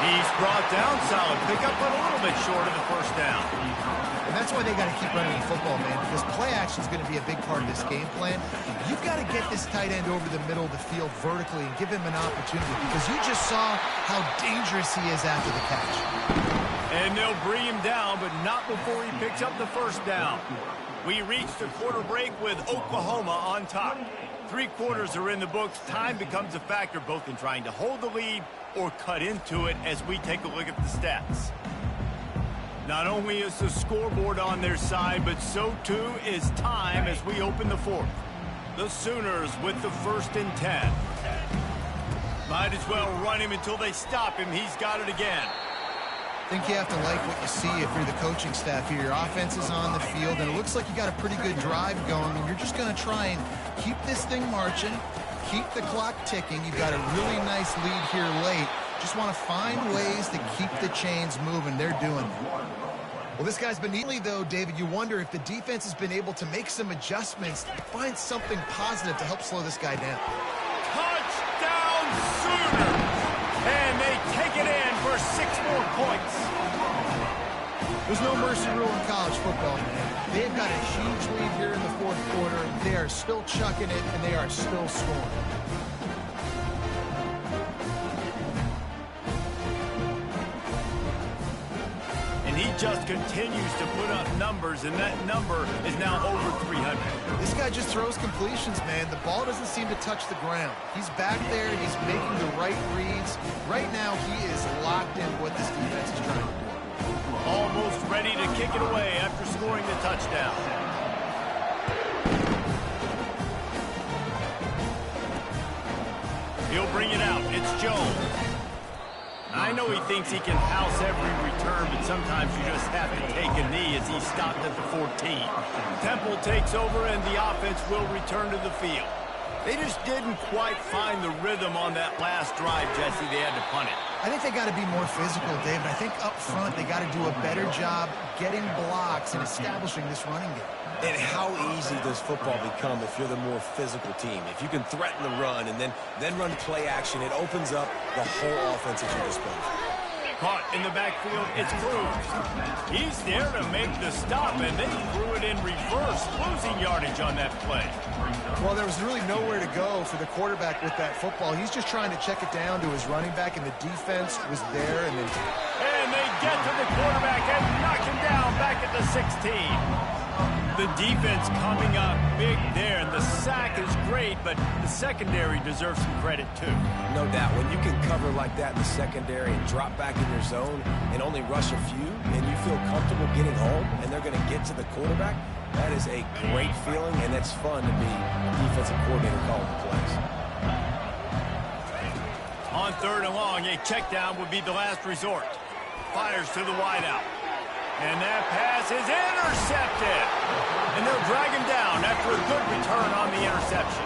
He's brought down, solid pickup, but a little bit short of the first down. And that's why they got to keep running the football, man, because play action is going to be a big part of this game plan. You've got to get this tight end over the middle of the field vertically and give him an opportunity, because you just saw how dangerous he is after the catch. And they'll bring him down, but not before he picks up the first down. We reach the quarter break with Oklahoma on top. 3 quarters are in the books. Time becomes a factor both in trying to hold the lead or cut into it as we take a look at the stats. Not only is the scoreboard on their side, but so too is time as we open the 4th. The Sooners with the 1st and 10. Might as well run him until they stop him. He's got it again. I think you have to like what you see if you're the coaching staff here. Your offense is on the field, and it looks like you got a pretty good drive going, and you're just going to try and keep this thing marching, keep the clock ticking. You've got a really nice lead here late. Just want to find ways to keep the chains moving. They're doing it. Well, this guy's been neatly, though, David. You wonder if the defense has been able to make some adjustments, find something positive to help slow this guy down. Touchdown Sooners! And they take it in for 6 more points. There's no mercy rule in college football, man. They've got a huge lead here in the 4th quarter. They are still chucking it, and they are still scoring. And he just continues to put up numbers, and that number is now over 300. This guy just throws completions, man. The ball doesn't seem to touch the ground. He's back there. He's making the right reads. Right now, he is locked in what this defense is trying to do. Almost ready to kick it away after scoring the touchdown. He'll bring it out. It's Jones. I know he thinks he can house every return, but sometimes you just have to take a knee as he stopped at the 14. Temple takes over, and the offense will return to the field. They just didn't quite find the rhythm on that last drive, Jesse. They had to punt it. I think they got to be more physical, David. I think up front they got to do a better job getting blocks and establishing this running game. And how easy does football become if you're the more physical team? If you can threaten the run and then run play action, it opens up the whole offense at your disposal. Caught in the backfield, it's Cruz. He's there to make the stop, and they threw it in reverse, losing yardage on that play. Well, there was really nowhere to go for the quarterback with that football. He's just trying to check it down to his running back, and the defense was there. And they get to the quarterback and knock him down back at the 16. The defense coming up big there, and the sack is great, but the secondary deserves some credit too. No doubt. When you can cover like that in the secondary and drop back in your zone and only rush a few, and you feel comfortable getting home, and they're going to get to the quarterback, that is a great feeling, and it's fun to be a defensive coordinator calling the plays. On 3rd and long, a check down would be the last resort. Fires to the wideout. And that pass is intercepted. And they'll drag him down after a good return on the interception.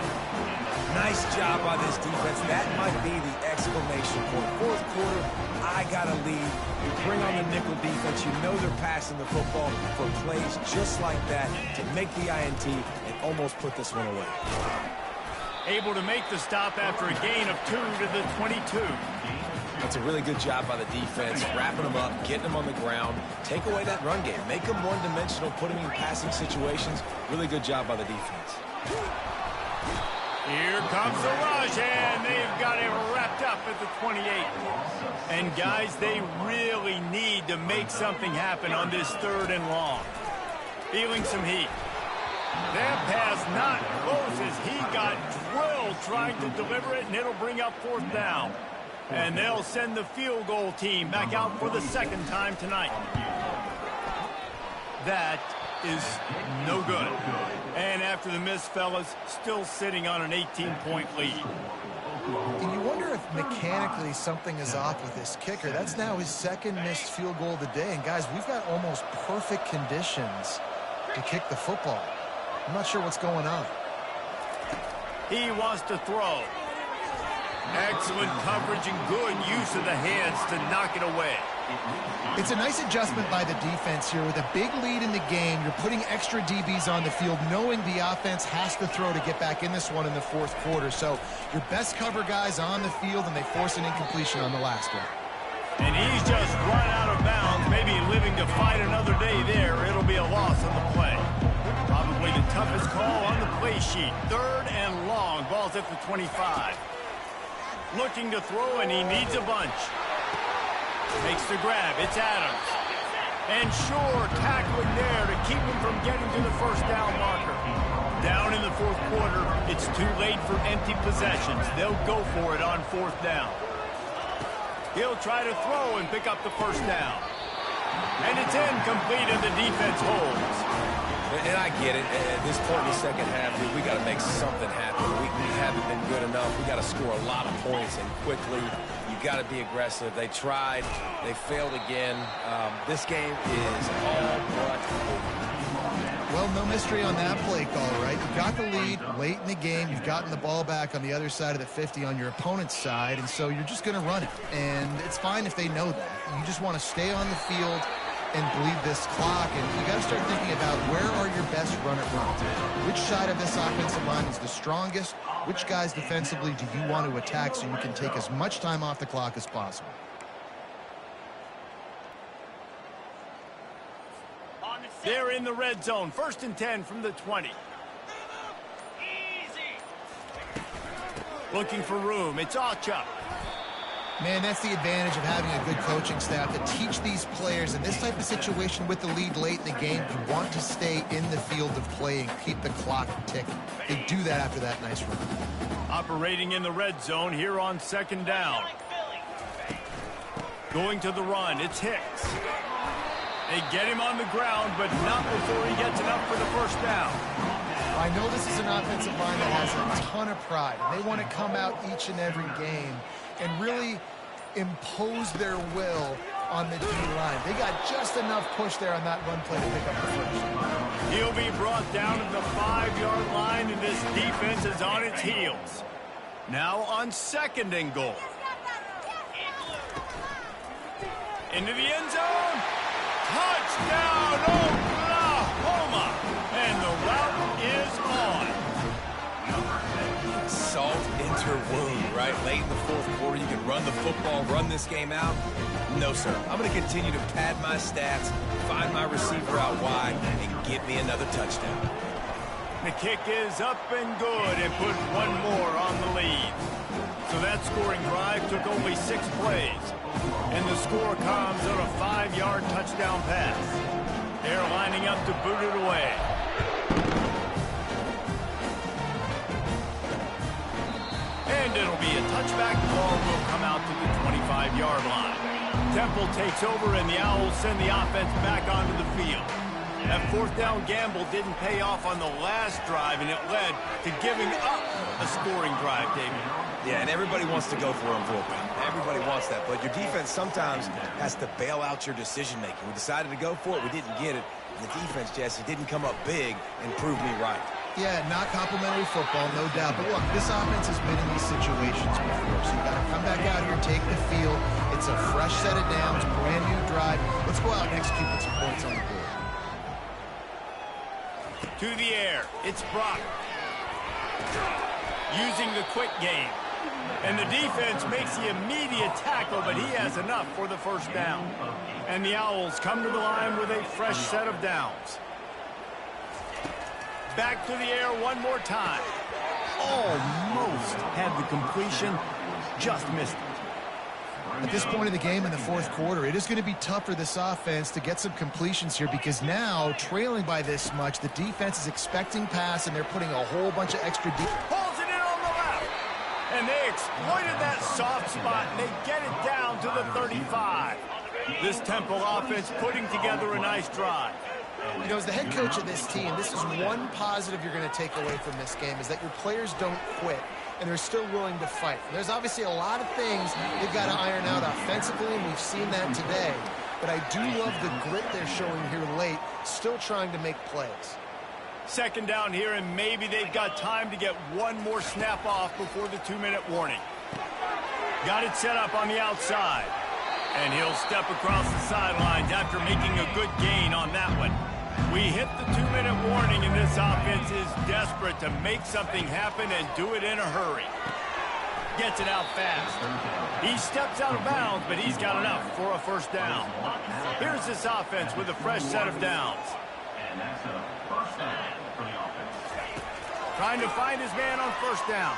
Nice job by this defense. That might be the exclamation point. 4th quarter, I got a lead. You bring on the nickel defense. You know they're passing the football for plays just like that to make the INT and almost put this one away. Able to make the stop after a gain of 2 to the 22. That's a really good job by the defense, wrapping them up, getting them on the ground, take away that run game, make them one-dimensional, put them in passing situations. Really good job by the defense. Here comes the rush, and they've got it wrapped up at the 28. And guys, they really need to make something happen on this 3rd and long. Feeling some heat. That pass not close as he got drilled trying to deliver it, and it'll bring up 4th down. And they'll send the field goal team back out for the 2nd time tonight. That is no good. And after the miss, fellas, still sitting on an 18-point lead. And you wonder if mechanically something is off with this kicker. That's now his 2nd missed field goal of the day. And, guys, we've got almost perfect conditions to kick the football. I'm not sure what's going on. He wants to throw. Excellent coverage and good use of the hands to knock it away. It's a nice adjustment by the defense here. With a big lead in the game, you're putting extra DBs on the field, knowing the offense has to throw to get back in this one in the 4th quarter. So your best cover guys on the field, and they force an incompletion on the last one. And he's just run out of bounds, maybe living to fight another day there. It'll be a loss on the play. Probably the toughest call on the play sheet. 3rd and long. Ball's at the 25. Looking to throw, and he needs a bunch. Makes the grab. It's Adams. And sure, tackling there to keep him from getting to the 1st down marker. Down in the 4th quarter, it's too late for empty possessions. They'll go for it on 4th down. He'll try to throw and pick up the 1st down. And it's incomplete, and the defense holds. And I get it. At this point in the 2nd half, we got to make something happen. We haven't been good enough. We got to score a lot of points and quickly. You got to be aggressive. They tried. They failed again. This game is all but over. Well, no mystery on that play call, right? You got the lead late in the game. You've gotten the ball back on the other side of the 50 on your opponent's side, and so you're just going to run it. And it's fine if they know that. You just want to stay on the field and bleed this clock, and you got to start thinking about where are your best run-it runs. Which side of this offensive line is the strongest? Which guys defensively do you want to attack so you can take as much time off the clock as possible? They're in the red zone. 1st and 10 from the 20. Looking for room. It's Ochuk. Man, that's the advantage of having a good coaching staff to teach these players in this type of situation with the lead late in the game. You want to stay in the field of play and keep the clock ticking. They do that after that nice run. Operating in the red zone here on second down. Going to the run, it's Hicks. They get him on the ground, but not before he gets enough for the first down. I know this is an offensive line that has a ton of pride. They want to come out each and every game and really impose their will on the D-line. They got just enough push there on that run play to pick up the first. He'll be brought down to the 5-yard line, and this defense is on its heels. Now on second and goal. Into the end zone. Touchdown, Oklahoma! And the route is on. Salt into wound, right? Late in the fourth quarter, you can run the football, run this game out. No, sir. I'm going to continue to pad my stats, find my receiver out wide, and get me another touchdown. The kick is up and good and put one more on the lead. So that scoring drive took only 6 plays. And the score comes on a 5-yard touchdown pass. They're lining up to boot it away. And it'll be a touchback. The ball will come out to the 25-yard line. Temple takes over, and the Owls send the offense back onto the field. That fourth down gamble didn't pay off on the last drive, and it led to giving up a scoring drive, David. Yeah, and everybody wants to go for it, everybody wants that, but your defense sometimes has to bail out your decision-making. We decided to go for it, we didn't get it, and the defense, Jesse, didn't come up big and prove me right. Yeah, not complimentary football, no doubt. But look, this offense has been in these situations before, so you got to come back out here, take the field. It's a fresh set of downs, brand new drive. Let's go out and execute with some points on the board. To the air, it's Brock. Using the quick game. And the defense makes the immediate tackle, but he has enough for the first down. And the Owls come to the line with a fresh set of downs. Back to the air one more time. Almost had the completion, just missed it. At this point in the game in the fourth quarter, it is going to be tough for this offense to get some completions here because now, trailing by this much, the defense is expecting pass, and they're putting a whole bunch of extra deep. Pulls it in on the left. And they exploited that soft spot, and they get it down to the 35. This Temple offense putting together a nice drive. You know, as the head coach of this team, this is one positive you're going to take away from this game, is that your players don't quit, and they're still willing to fight. There's obviously a lot of things they've got to iron out offensively, and we've seen that today. But I do love the grit they're showing here late, still trying to make plays. Second down here, and maybe they've got time to get one more snap off before the 2-minute warning. Got it set up on the outside. And he'll step across the sidelines after making a good gain on that one. We hit the 2-minute warning, and this offense is desperate to make something happen and do it in a hurry. Gets it out fast. He steps out of bounds, but he's got enough for a first down. Here's this offense with a fresh set of downs. Trying to find his man on first down.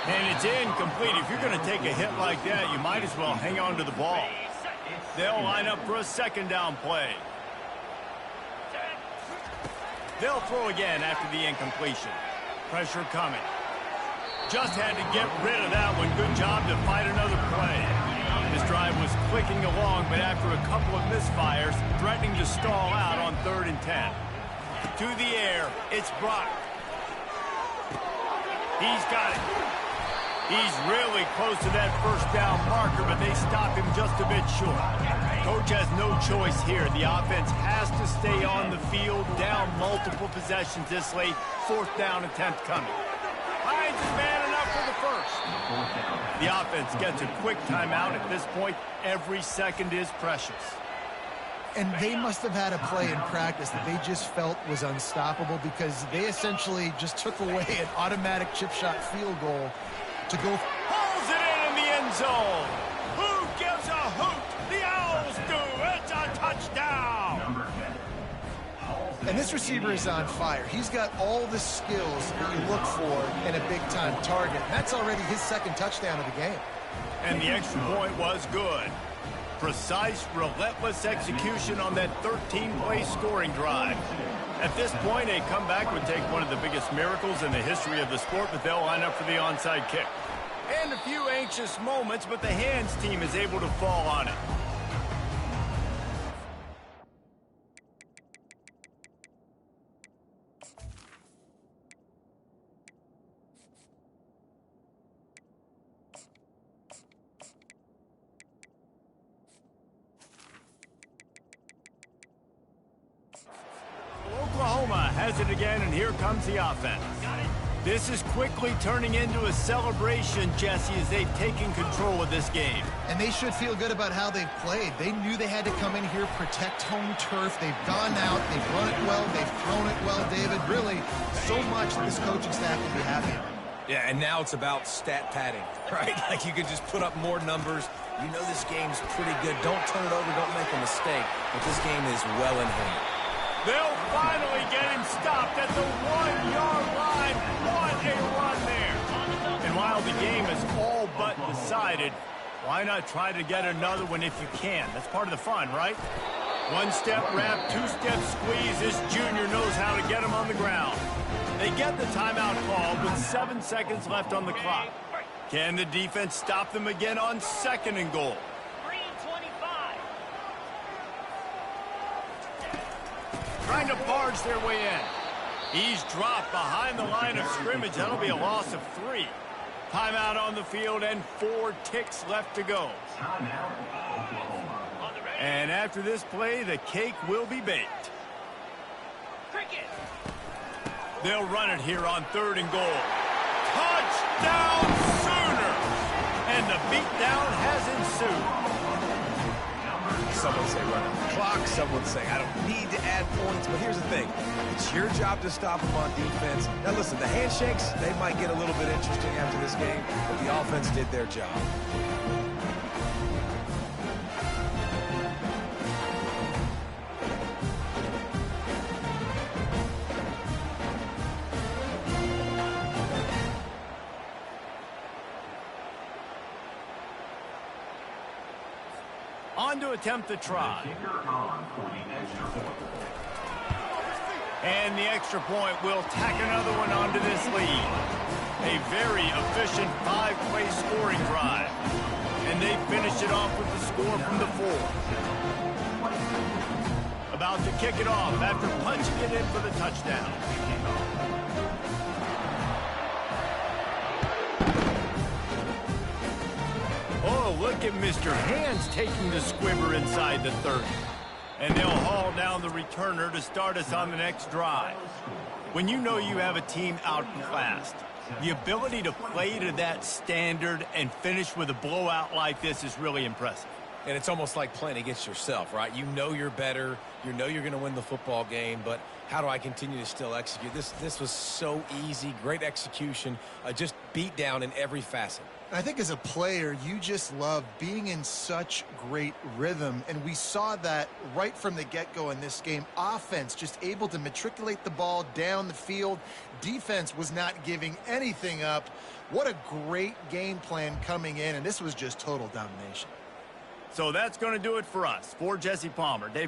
And it's incomplete. If you're going to take a hit like that, you might as well hang on to the ball. They'll line up for a second down play. They'll throw again after the incompletion. Pressure coming. Just had to get rid of that one. Good job to fight another play. This drive was clicking along, but after a couple of misfires, threatening to stall out on 3rd and 10. To the air, it's Brock. He's got it. He's really close to that first down marker, but they stop him just a bit short. Coach has no choice here. The offense has to stay on the field, down multiple possessions this late. 4th down attempt coming. Finds his man enough for the first. The offense gets a quick timeout at this point. Every second is precious. And they must have had a play in practice that they just felt was unstoppable because they essentially just took away an automatic chip shot field goal to go. Pulls it in the end zone. Who gives a hoot? The Owls do. It's a touchdown. And this receiver is on fire. He's got all the skills that you look for in a big-time target. That's already his 2nd touchdown of the game. And the extra point was good. Precise, relentless execution on that 13-play scoring drive. At this point, a comeback would take one of the biggest miracles in the history of the sport, but they'll line up for the onside kick. And a few anxious moments, but the hands team is able to fall on it. Oklahoma has it again, and here comes the offense. This is quickly turning into a celebration, Jesse, as they've taken control of this game. And they should feel good about how they've played. They knew they had to come in here, protect home turf. They've gone out, they've run it well, they've thrown it well, David. Really, so much that this coaching staff can be happy about. Yeah, and now it's about stat padding, right? Like you can just put up more numbers. You know this game's pretty good. Don't turn it over, don't make a mistake. But this game is well in hand. They'll finally get him stopped at the 1-yard line. What a run there. And while the game is all but decided, why not try to get another one if you can? That's part of the fun, right? One-step wrap, two-step squeeze. This junior knows how to get him on the ground. They get the timeout called with 7 seconds left on the clock. Can the defense stop them again on 2nd and goal? Trying to barge their way in. He's dropped behind the line of scrimmage. That'll be a loss of 3. Timeout on the field and 4 ticks left to go. And after this play, the cake will be baked. They'll run it here on 3rd and goal. Touchdown Sooners! And the beatdown has ensued. Some would say run the clock. Some would say I don't need to add points. But here's the thing. It's your job to stop them on defense. Now, listen, the handshakes, they might get a little bit interesting after this game, but the offense did their job. On to attempt the try. And the extra point will tack another one onto this lead. A very efficient 5-play scoring drive. And they finish it off with the score from the 4. About to kick it off after punching it in for the touchdown. Oh, look at Mr. Hands taking the squibber inside the 30. And they'll haul down the returner to start us on the next drive. When you know you have a team outclassed, the ability to play to that standard and finish with a blowout like this is really impressive. And it's almost like playing against yourself, right? You know you're better. You know you're going to win the football game, but how do I continue to still execute? This was so easy, great execution, just beat down in every facet. I think as a player, you just love being in such great rhythm, and we saw that right from the get-go in this game. Offense just able to matriculate the ball down the field. Defense was not giving anything up. What a great game plan coming in, and this was just total domination. So that's going to do it for us. For Jesse Palmer, Dave